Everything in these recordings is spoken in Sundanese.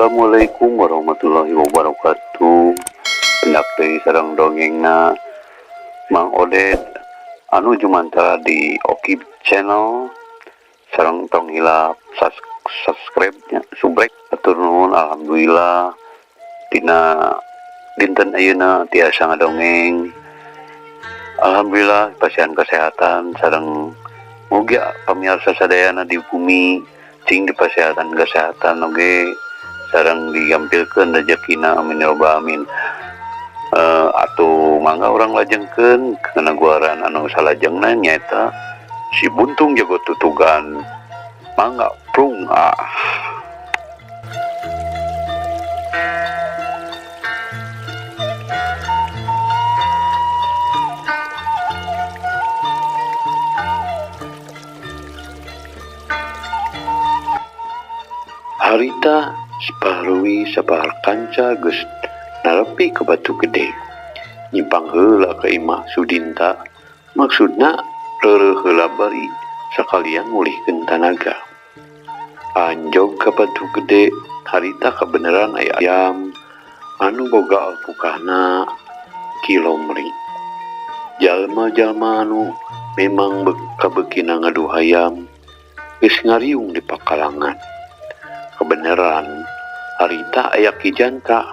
Assalamualaikum warahmatullahi wabarakatuh. Hendak deui sareng dongengna Mang Odet anu jumantara di Oki channel sareng tong hilap subscribe nya subrek atur nuhun. Alhamdulillah dina dinten ayeuna tiasa ngadongeng. Alhamdulillah pasien kesehatan sareng mugi pamirsa sadayana di bumi cing di kesehatan oge sareng digampilkeun rezekina amin ya rabbal alamin. Atuh mangga urang lajengkeun ke naguaran anu salajengna nyaeta si buntung jago tutugan. Mangga prung Harita separuhi sapahar kanca geus narepi ke batu gede. Nyimpang heula ka imah Sudinta, maksudna reureuh heula bari sakalian ngulihkeun tanaga. Anjog ka batu gede, harita kabeneran aya ayam anu boga alpukahna kilomri. Jalma-jalma anu memang kabekina ngadu hayam geus ngariung di pakalangan. Kebeneran harita aya Ki Janta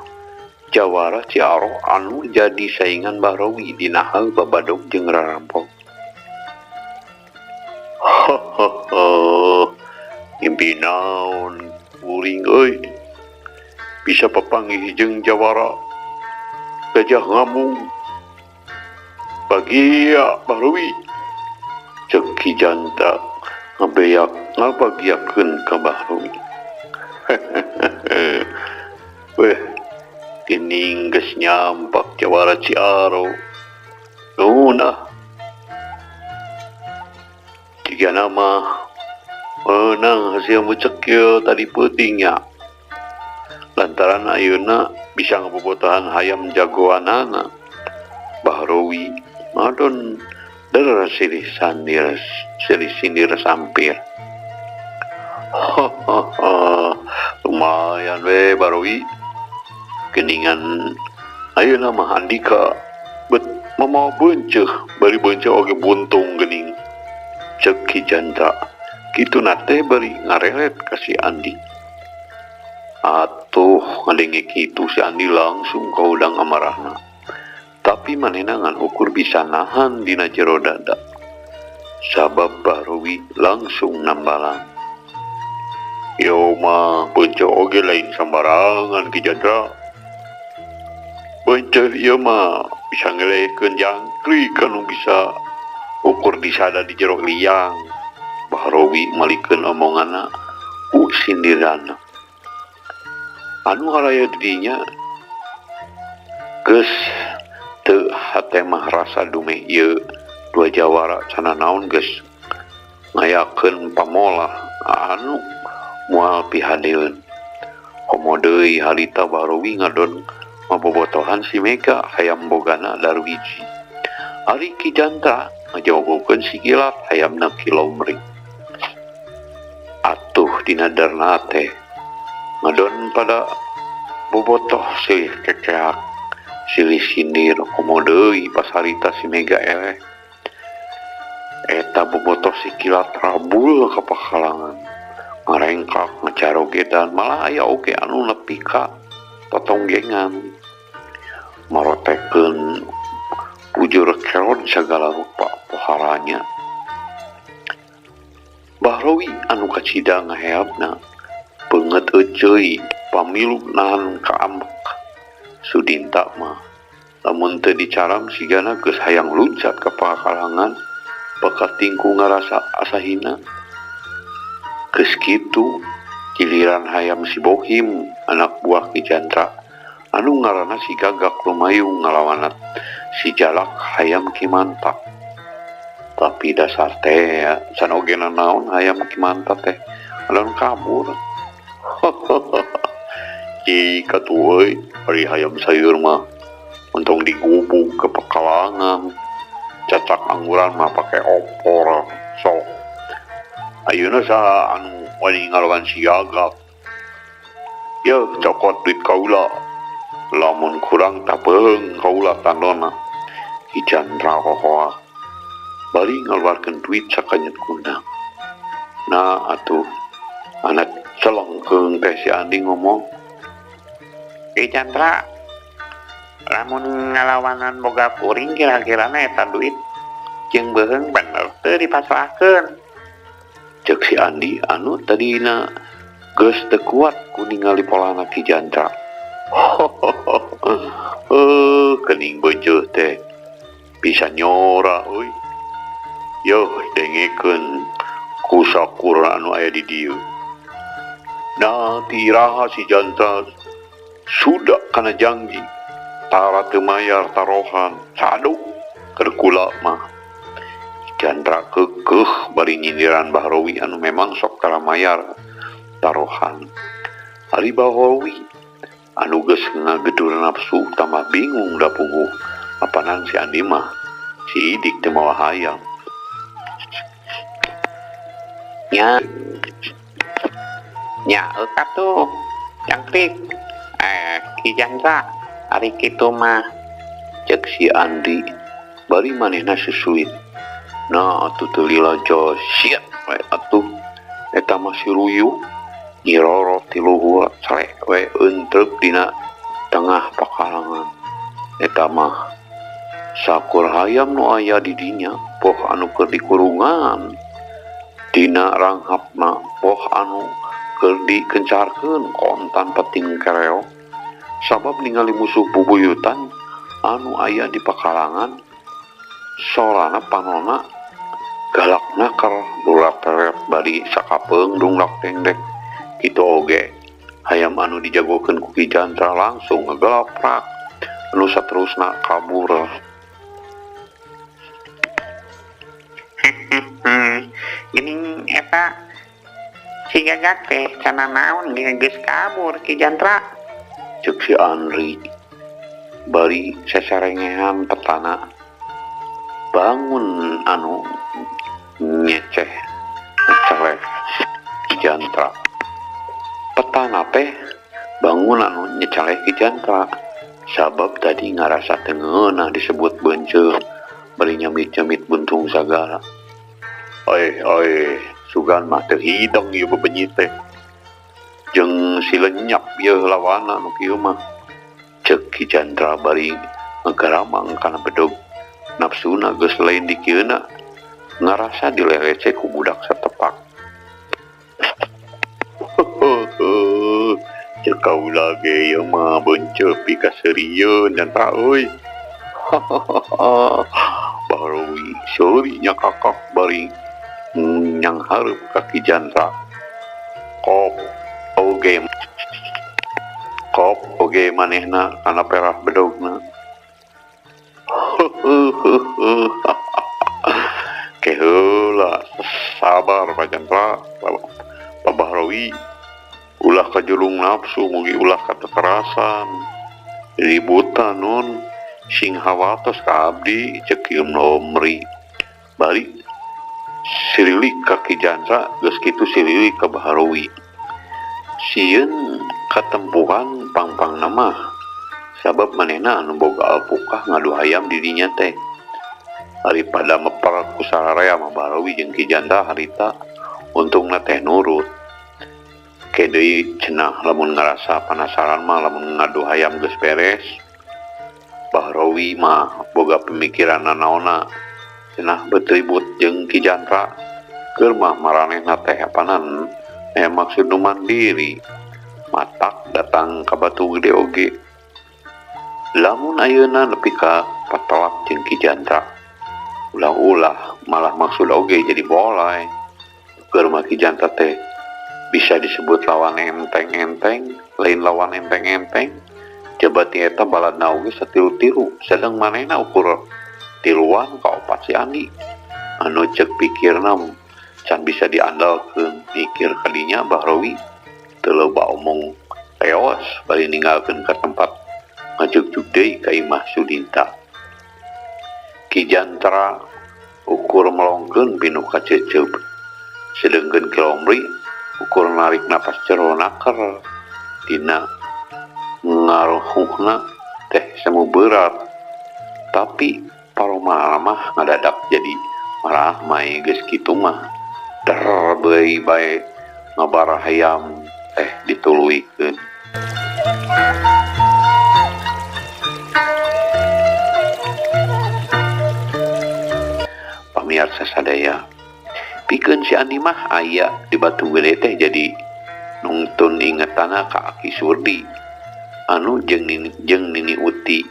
jawara Ciaro anu jadi saingan Bahrowi dina hal babadog jeung rarampok. Impi naon uring euy, bisa papanggih jeung jawara Gajah Ngamung bagia Bahrowi, ceuk Ki Janta ngabeyak ngabagiakeun ka Bahrowi. Weh, gening geus nyampak jawara Ciaro. Nuhun tiga nama menang hasil mucek kieu tadi peutingnya. Lantaran ayeuna bisa ngabobotohan hayam jagoanana Bahrowi ngadon der silih sindir sampir. Lumayan we Bahrowi, geningan ayeuna mah Andika bet mamawa beunceuk bari beunceuk oge buntung gening, ceuk Ki Janta. Kitu nate bari ngarelet ka si Andi. Atuh ngadenge kitu si Andi langsung kaudang amarahna, tapi manehna ngan ukur bisa nahan dina jero dada. Sabab Bahrowi langsung nambalan, yo mah beunceuk oge lain sambarangan Ki Janta. Beunceuk ieu mah bisa ngelehkeun jangkrik anu bisa ukur disada di jero liang. Bahrowi malikeun omonganna ku sindiranna. Anu haraya didinya geus teu hate mah rasa dumeh ieu dua jawara cenah naon geus ngayakeun pamolah anu moal pihadeun. Komo deui harita Bahrowi ngadon mabobotohan si Mega hayam bogana Darwiji. Ari Ki Janta ngajawabokeun si Kilat hayamna kilomri. Atuh dina darna teh ngadon pada bobotoh silih kekeak silih sindir. Komo deui pas harita si Mega eleh eta bobotoh si Kilat rabul ka pakalangan, ngarengkak ngacarogedan, malah aya oge anu nepi ka totonggengan marotekeun bujur kelon sagala rupa poharanya. Bahrowi anu kacida ngaheapna beungeut euceuy pamilu nahan kaambek. Sudinta mah lamun teu dicaram sigana geus hayang luncat ka pakalangan pakatingku ngarasa asahina. Geus kitu giliran hayam si Bohim anak buah Ki Janta anu ngaranna si Gagak lumayung ngalawanat si Jalak hayam Ki Manta. Tapi dasar teh can ogena naon hayam Ki Manta teh alon kabur. Jika tuh euy ari hayam sayur mah untung digubuk ke pekalangan, cacak angguran mah pake opor. Sok ayeuna sa anu wani ngalawan si Gagak Ya cokot duit kaula, lamun kurang tapeng kaula tandona. Ki Jandra kokoa bari ngaluarkeun duit sakanyut kundang. Nah atuh anak celengkeung teh si Andi ngomong, Ki Chandra, lamun ngalawanan boga puring kira-kira eta duit jeung beuheung bener teu dipasrahkeun. cek si Andi anu tadina geus teu kuat ku ningali polana Ki Jandra. Kening beujeuh teh bisa nyora euy. Yoh dengekeun ku sakur anu aya di dieu. Nah tiraha si Jandra sudah kana janji tara teu mayar tarohan saduk keur kula mah. Jandra kekeh bari nyindiran Bahrowi anu memang sok tara mayar tarohan. Ari Bahrowi anu geus ngagedur nafsu tambah bingung da puguh apanan si Andi mah si Idik teu moal hayang. Nya eukat tuh jangkrik. Ki Chandra, ari kitu mah Cek si Andi bari manehna susuit. Nah atuh teu lila jos siat we atuh eta mah si Ruyuk nyirorot ti luhur salek we euntreuk dina tengah pakalangan. Eta mah sakur hayam nu aya di dinya poh anu keur dikurungan dina ranghapna poh anu keur dikencarkeun kontan peting kereok sabab ningali musuh bubuyutan anu aya di pakalangan. Sorana panona galakna keur durak teret bari sakapeung dunglak dengdek. Kitu oge hayam anu dijagokeun ku Ki Jandra langsung ngagelaprak anu saterusna kabur. geuning eta si Gagak teh cenah naon geus kabur Ki Jandra. Cek si Andri bari sesarengehan petana bangun anu nyeceh celek Ki Jandra. Petana teh bangun anu nyeceleh Ki Jandra sabab tadi ngarasa teu ngeunah disebut beunceuk bari nyemit-nyemit buntung sagala. Oi sugan mah teu hideng ieu bebenyit teh jeung si lenyap ieu lawana nu kieu mah. Cek Ki Jandra bari ngagaramang kana bedog nafsuna geus lain di kieuna ngarasa dilerece ku budak satepak. Cek kaula ge ieu mah beunceuk pika serieun Jandra euy. Bahrowi seuri nya kakak bari nyang hareup ka Ki Jandra. Kop oge manehna kana perah bedogna. Keheula sabar Pak Jandra, Pak Bahrowi ulah kajulung nafsu mugi ulah katekerasan ributan nun sing hawatos ka abdi cek ieu nomri. Bari sirilik ka Ki Jandra geus kitu sirilik ka Bahrowi. Sieun katempuhan pangpang nama sabab manehna anu boga alpukah ngadu hayam di dinya teh. Daripada meper ku sararea mah Bahrowi jeung Ki Jandra harita untungna teh nurut. Ke deui cenah lamun ngarasa panasaran mah lamun ngadu hayam geus beres Bahrowi mah boga pemikiran nanaonna cenah betribut jeung Ki Jandra keur mah maranehna teh apanan maksud nu mandiri matak datang ka Batu Gede oge. Lamun ayeuna nepi ka patelak jeung Ki Jandra ulah-ulah malah maksud oge jadi bolai. Keur mah Ki Jandra teh bisa disebut lawan enteng-enteng lain lawan enteng-enteng. Coba tieta baladna oge satilu-tilu sedang manehna ukur tiluan ka opat si Andi anu cek pikirna can bisa diandalkeun. Mikir kadinya Bahrowi teu loba omong teos bari ninggalkeun ka tempat ngajugjug deui ka imah Sudinta. Ki Jandra ukur melongkeun pinuh ka ceuceup sedengkeun Ki Lomri ukur narik napas jero naker dina ngaruhna teh semu berat, tapi paroma mah ngadadak jadi marah mai geus kitu mah der beuy bae ngabar hayam teh dituluikeun. Pamirsa sadaya, pikeun si Andi mah aya di Batu Gede teh jadi nungtun ingetana ka Aki Surdi anu jeung Nini Uti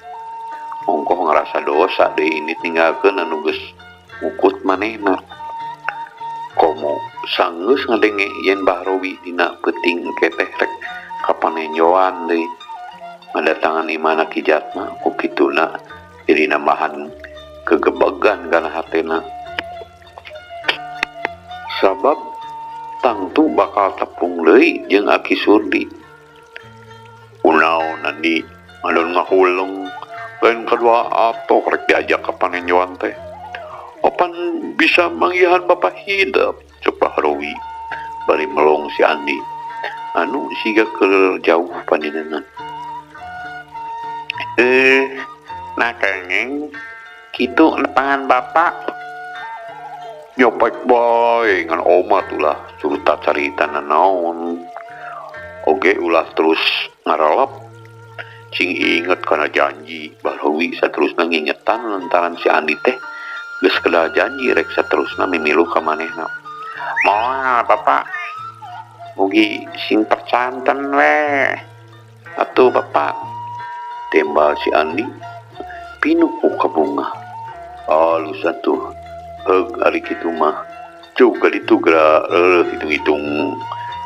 ongkoh ngerasa dosa deh ini tinggalkeun anu geus ngukut manehna. Komo sanggeus ngadenge yen Mbah Robi dina peuting keteh rek kapanenjoan deui mendatangan imana Ki Jatma, ku kituna jadi nambahan kegebegan kana hatena. Sabab tangtu bakal tepung deui jeung Aki Surdi. Unaon Andi ngadon ngahuleng lain kedua atok rek diajak ke panenjoan teh. Opan bisa manggihan Bapak hidup cek Mbah Robi bari melong si Andi anu siga keur jauh panjenengan. Nah kenging kitu nepangan bapak Nyopek boy ngan oma tulah curita carita naon. Oge ulah terus ngarelep cing inget karena janji Mbah Robi saterusna ngingetan lantaran si Andi teh geus kedah janji rek saterusna mimiluh ka manehna. moal bapak mugi sing percanten we Atuh bapak tembal si Andi pinuh ka bunga. Alus atuh heug ari kitu mah cuk kaditu geura hitung-hitung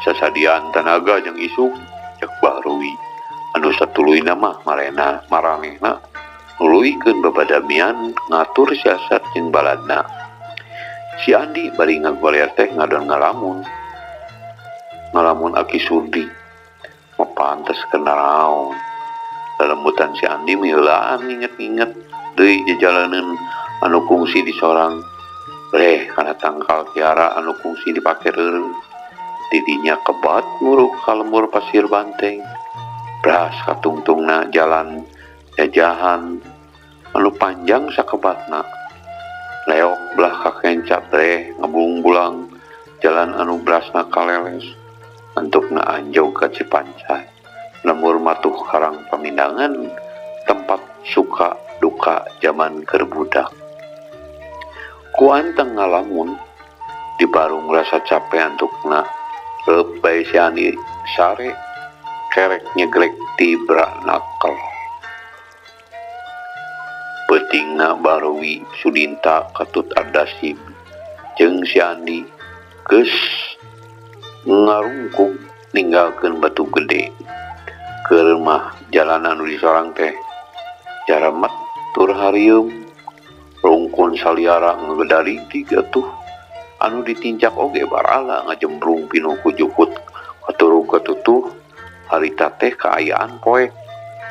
sasadian tanaga jeung isuk cek Mbah Robi anu satuluyna mah maranehna nuluykeun babadamian ngatur siasat jeung baladna. Si Andi bari ngagoler teh ngadon ngalamun Aki Surdi mapantes kena naon. Dalembutan si Andi meulaan nginget-nginget deui jajalaneun anu kungsi di sorang breh kana tangkal kiara anu kungsi dipake reureuh. Didinya kebat muruk ka lembur pasir banteng bras katungtungna jalan jajahan anu panjang sakebatna leok belah kakenca breh ngabung-bulang jalan anu brasna kaleles antukna anjau ka Cipancai lembur matuh karang pamindangan tempat suka duka zaman keur budak. Ku anteng ngalamun di barung rasa capek antukna lebay si Andi sare kerek nyegrek tibra nakel. Peutingna Mbah Robi Sudinta katut ardasib jeung si Andi geus ngarungkung ninggalkeun Batu Gede keur mah jalan anu di sorang teh jaremet tur harieum rungkun saliara ngegedali tiga tuh anu ditincak oge barala ngajembrung pinuh ku jukut katurung katutuh harita teh kaayaan poek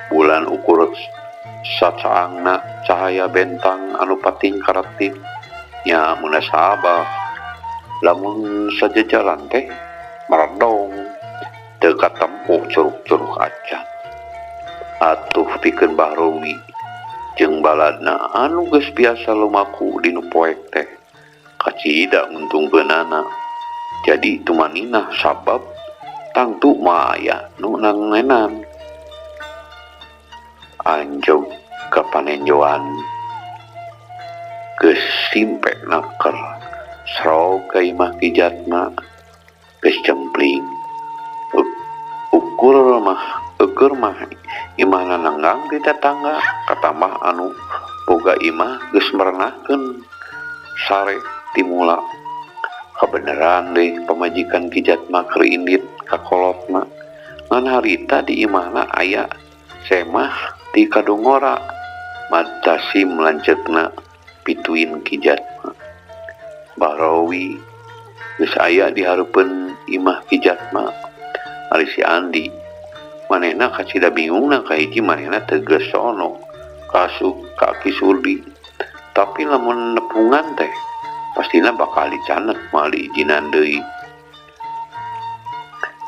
bulan ukur sacaangna cahaya bentang anu pating karatip nya munasabah lamun sajajalan teh meredong teu katempo curug-curug acan. Atuh pikeun Mbah Robi jeung baladna anu geus biasa lumaku dinu poek teh kacida nguntungkeunana jadi tumaninah sabab tangtu maya nu nangenan anjog ka panenjoan geus simpe naker srog ka imah Ki Jatma geus cempling ukur mah imahna nanggang di tetangga katambah anu boga imah geus merenahkeun sare timula kabeneran deui pamajikan Ki Jatma keur indit ka kolotna ngan harita di imahna aya semah di kadongora matasim lanceukna pituin Ki Jatma. Mbah Robi geus aya di hareupeun imah Ki Jatma ari si Andi manehna kacida bingungna kahiji manehna teu geus sono ka Aki Surdi tapi lamun nepungan teh pastina bakal dicanet moal diijinan deui.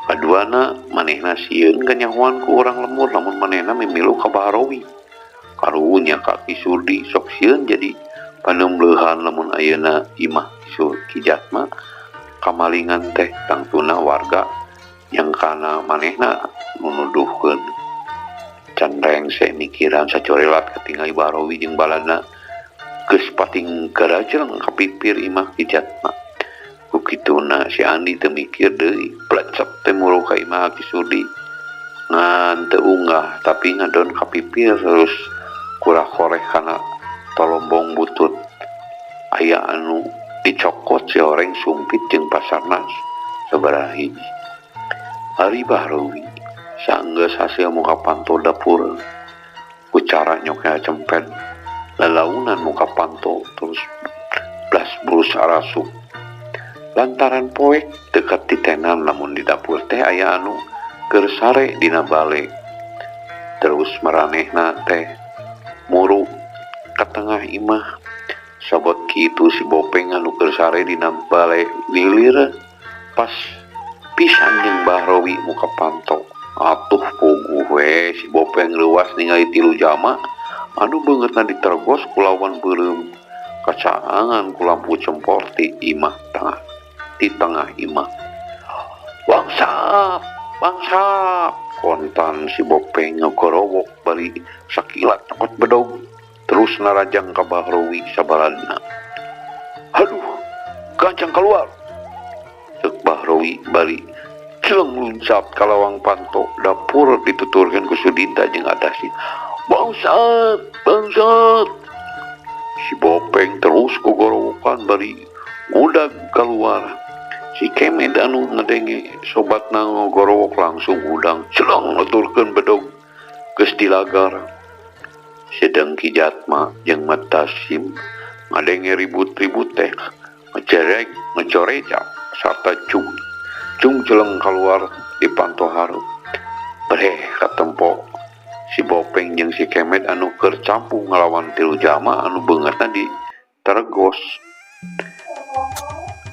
Kaduana manehna sieun kanyahoan ku urang lemur lamun manehna mimilu ka Baharawi. Karunya kaki Surdi sok sieun jadi panemleuhan lamun ayeuna imah Ki Jatma kamalingan teh tangtuna warga yang kana manehna nunuduhkeun. Can rengse mikiran sacorelat katingali Baharawi jeung balana geus pating garajeng kapipir imah Ki Jatma. Kukituna si Andi teu mikir deui, plecep teh muru ka imah Ki Surdi. Ngan teu unggah tapi ngadon kapipir terus kurah-koreh kana tolombong butut. Aya anu dicokot si oreng sumpit jeung pasarna sabaraha hiji. Ari Baharawi saenggeus hasil muka panto dapur ku cara nyoknya cempet lalaunan muka panto terus blas brus arasuk. Lantaran poek dekat titenan lamun di dapur teh aya anu keur sare dina bale. Terus maranehna teh muru ka tengah imah. Sabot kitu si Bopeng anu keur sare dina bale lilir pas pisan jeung Baharawi muka panto. Atuh puguh we si Bopeng leuwas ningali tilu jama anu beungeutna ditergos ku lawan beureum kacaangan ku lampu cempor ti tengah imah. Bangsat, bangsat, kontan si Bopeng ngegorowok bari sakilat nyokot bedog terus narajang ka Baharawi sabaladna. Aduh, gancang keluar. Ceuk Baharawi bari celeng luncat ka lawang panto dapur dituturkeun ku Sudinta jeung Adasin. Bangsat, bangsat. Si Bopeng terus kugorowokan bari ngudag keluar. Si Kemet anu ngedenge sobatna ngogorowok langsung udang celeng nuturkeun bedog geus dilagar. Sedeng Ki Jatma jeung Mat Tasim ngadenge ribut-ribut teh ngecoreca sarta cung celeng keluar di panto haru. Breh katempo si Bopeng jeung si Kemet anu keur campu ngalawan tilu jama anu beungeutna di tergos.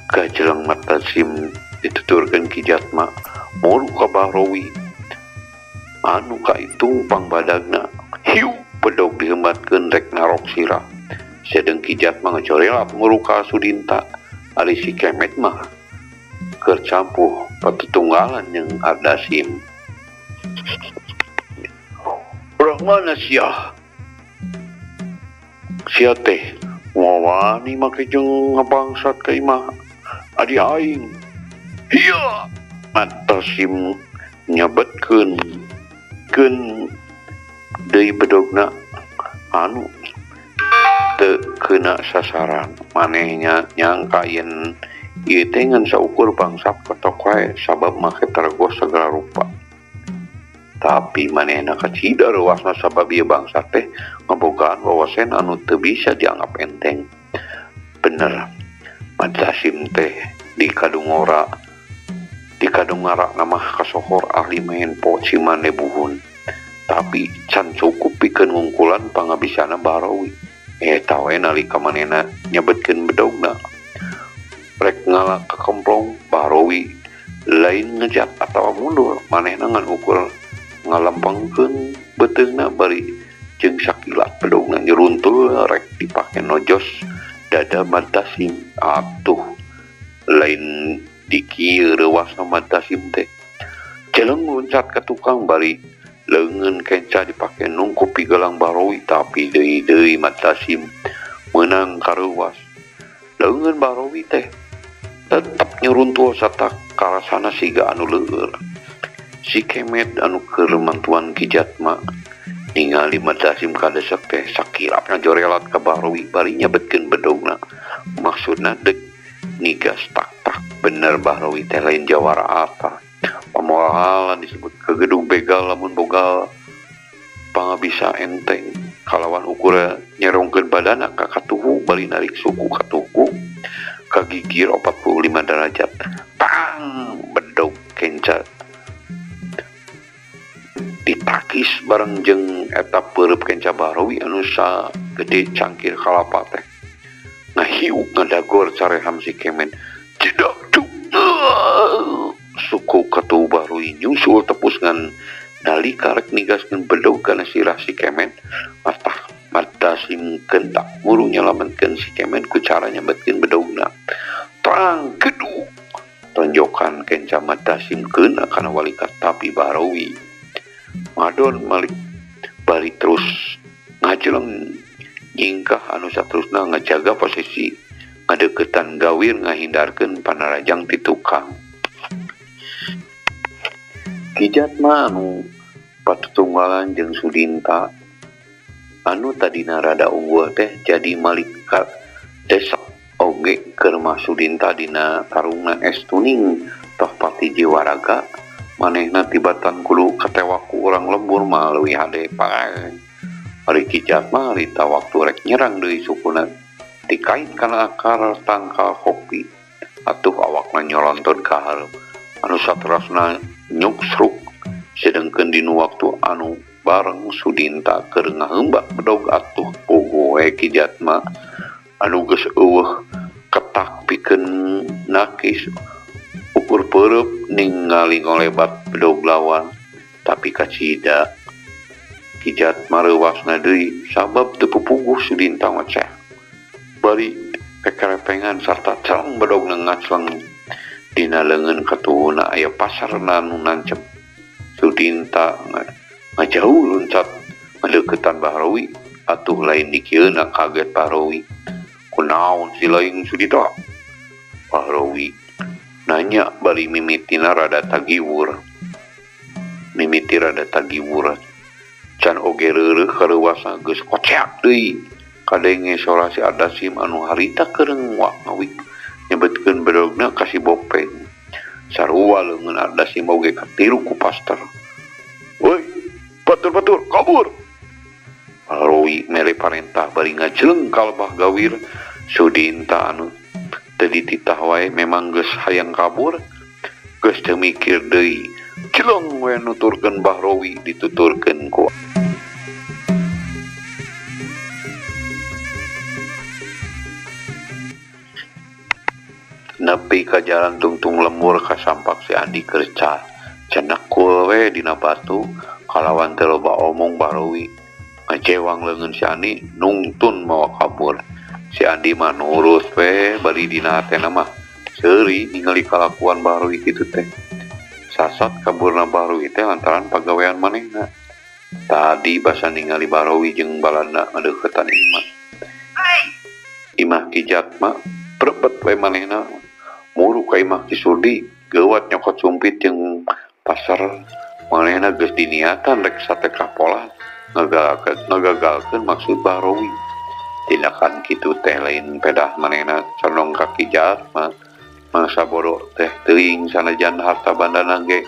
Kajeleng Mat Tasim dituturkeun Ki Jatma muru ka Baharawi anu kaitung pangbadagna hiu bedog dihembatkeun rek narok sirah. Sedeng Ki Jatma ngacorelat muru ka Sudinta. Ari si Kemet mah keur campuh patutunggalan jeung Ardasim. Urang mana sia? Sia teh wawani make jeung ngabangsat ka imah adi aing. Hiya, Mat Tasim nyabetkeun deui bedogna anu teu keuna sasaran. Manehnya nyangka yen ieu teh ngan saukur bangsat ketok wae sabab make tergos sagala rupa. Tapi manehna kacida reuasna sabab ieu bangsat teh ngabogaan wawasen anu teu bisa dianggap enteng. Bener, Mat Tasim teh di kadungara nama kasohor ahli main po cimane buhun. Tapi can cukup pikeun ngungkulan pangabisana Baharawi. Eta we nalika manehna nyabetkeun bedogna. Rek ngalah kekemplong Baharawi lain ngejat atawa mundur manehna ngan ukur ngalampengkeun beuteungna bari jeung sakilat bedogna nyeruntul rek dipake nojos dada Mat Tasim. Atuh lain dikieu reuasna Mat Tasim teh celeng loncat ka tukang bari leungeun kenca dipake nungkup pigelang Baharawi. Tapi deui Mat Tasim meunang kareuwas. Leungeun Baharawi teh tetep nyeruntul sarta karasana siga anu leueur. Si Kemet anu keur mantuan Ki Jatma ningali Mat Tasim kadesek teh sakirap ngajorelat ka Baharawi bari nyabetkeun bedogna. Maksudna dek nigas tak bener Baharawi teh lain jawara apa. Pamoalan disebut ke gedung begal lamun boga pangabisa enteng kalawan ukura nyerongkeun badana ka katuhu bari narik suku katuhu kagigir 45 derajat. Tang bedog kenca ditakis bareng jeung eta peureub kenca Baharawi anu sagede cangkir kalapa teh. Ngahiuk ngadagor careham si Kemet. Cedak cuk. suku Katu Barui nyusul tepus ngan nalika rek nigaskeun bedog kana sirah si Kemen mata simkeun tak muru nyelametkeun si Kemen ku cara nyambetkeun bedogna terang kedu tonjokan kenca mata simkeun kana walikat tapi Barui madon malik bari terus ngajeleng nyingkah anu saterusna ngajaga posisi ngadeukeutan gawir ngahindarkeun panarajang ti tukang. Kijat mah anu patutunggalan jeung Sudinta anu tadina rada unggul teh jadi malika desak oge keur mah Sudinta dina tarungna es tuning toh pati jiwaraga manehna tibatan kudu katewa ku urang lembur mah leuwih hade pae. Ari Kijat mah rita waktu rek nyerang deui sukuna dikait kana akar tangkal kopi atuh awakna nyolonton ka hareup anu saterasna nyuksruk sedengkeun dinu waktu anu bareng Sudinta keur ngaheumbak bedog atuh puguh we Kijat mah anu geus eueuh ketak pikeun nakis ukur peureub ningali ngolebat bedog lawan tapi kacida Kijat mareuwasna deui sabab teu pupuguh Sudinta ngoceh bari kekerepengan sarta cereng bedogna ngacleng dina leungeun katuhuna aya pasarna nu nancep Sudinta ngajauh luncat ngadeuketan Bahrawi atuh lain dikieuna kaget Bahrawi kunaon si laing Sudinta Bahrawi nanya bari mimitina rada tagiwur can oge reureuh kareuwasna geus kocek deui kadenge sora si Adasim anu harita keureng ngawik nyebetkeun bedogna kasih bopeng sarua leungeun Adasim oge katiru ku paster. Woi batur kabur Bahrawi mere parentah bari ngajeleng kalbah gawir Sudinta anu teu dititah wae memang geus hayang kabur geus teu mikir deui jeleng we nuturkeun Bahrawi dituturkeun ku nepi ka jalan tungtung lembur kasampak si Andi kerca cenak kul we dina batu kalawan teu loba omong Bahrawi ngacewang leungeun si Andi nungtun mawa kabur si Andi mah nurut we bari dina hatena mah seuri ningali kalakuan Bahrawi kitu teh sasat kaburna Bahrawi teh lantaran pagawean manehna tadi basa ningali Bahrawi jeung balana ngadeuketan imah Kijat mah prebet we manehna muru ka imah Ki Sudi geuwat nyokot sumpit jeung pasar manehna geus diniatan rek sate kapola ngagagalkeun maksud Bahrawi tindakan kitu teh lain pedah manehna condong ka Kijat mah mangsa bodoh teh teuing sanajan harta bandana ge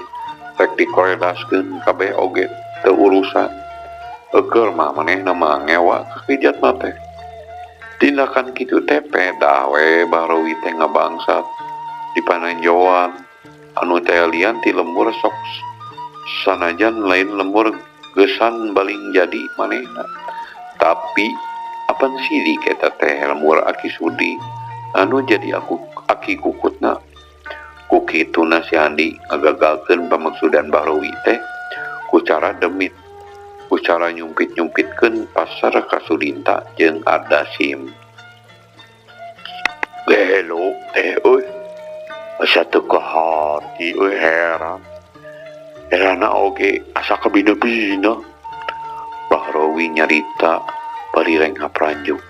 rek dikoredaskeun kabeh oge teu urusan eukeur mah manehna mah ngewa ka Kijat mah teh tindakan kitu teh pedah we Bahrawi teh ngabangsat di pananjoan anu teh lian ti lembur sok sanajan lain lembur geusan baling jadi manehna tapi apan sidik eta teh lembur Aki Sudi anu jadi aki kukutna ku kituna si Andi ngagagalkeun pamaksudan Bahrawi teh ku cara demit ku cara nyumpit-nyumpitkeun pasar ka Sudinta jeung Adasim gelo teh euy asa teu kahati euy herana oge asa kabina-bina Bahrawi nyarita bari reng hapranjuk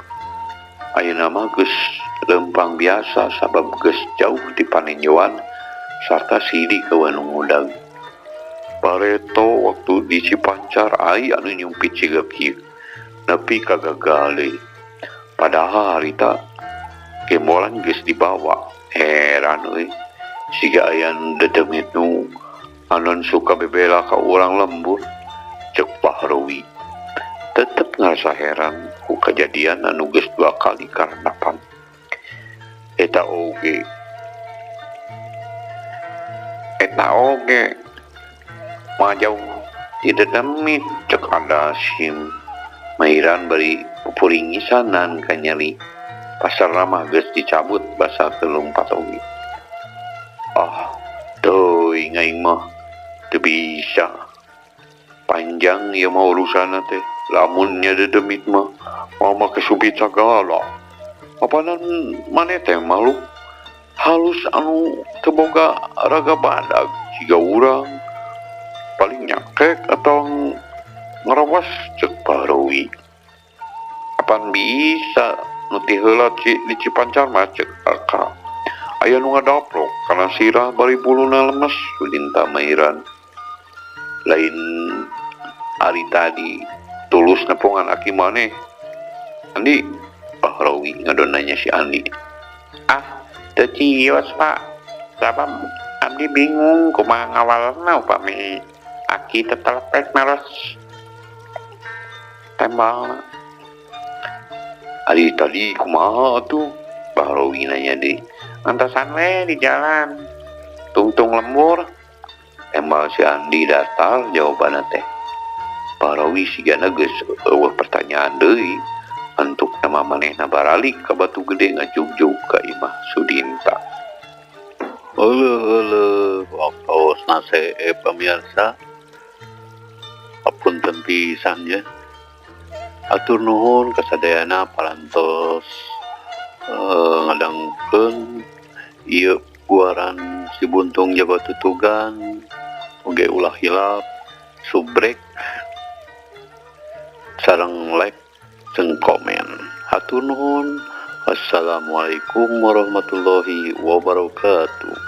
ayeuna mah geus lempang biasa sabab geus jauh di paninjauan sarta sidi kawan ngudag pareto waktu di Cipancar ai anu nyumpit siga kieu nepi kagagal deui padahal harita gembolan geus dibawa heran euy siga aya dedemit nu anon suka bebela ka urang lembur cek Bahrawi tetep ngarasa heran ku kejadian anu geus 2 kali karendapan eta oge majauh tidak demit cek Adasim mairan bari pupuringisanan ka nyeri pasar ramah geus dicabut basa telumpat oge teuy euy ngaing mah teu bisa. Panjang ieu mah urusanna teh. Lamun nya dedemit mah mau make subit sagala. Apanan maneh teh makhluk halus anu teu boga raga badag siga urang. Paling nyakek atau ngerawas cek Parowi. Apan bisa nu ti heula di Cipancar mah cek Aka. Aya nu ngadaplok kana sirah bari buluna lemes Sudinta Mairan. Lain ari tadi tulus nepungan aki maneh. Andi Parowi ngadonanya si Andi. Ah, teu cios Pak. Sabab abdi bingung kumaha ngawalna upami aki tetelepet meres tembal. Ari tadi kumaha tuh? Parowi nanya deh. Antosan we di jalan. Tungtung lembur. Tembal si Andi datar jawabanna teh. Parowi sigana geus eueuh pertanyaan deui. Antuk nama manehna baralik ka Batu Gede ngajugjug ka imah Sudinta. Heuleul waktos nase pamirsa. Hapunten pisan ya. Atur nuhun kasadayana parantos ngadangkeun ieu guaran si Buntung Jabat Tutugan oge ulah hilap subrek sareng like jeung komen. Hatur nuhun. Wassalamualaikum warahmatullahi wabarakatuh.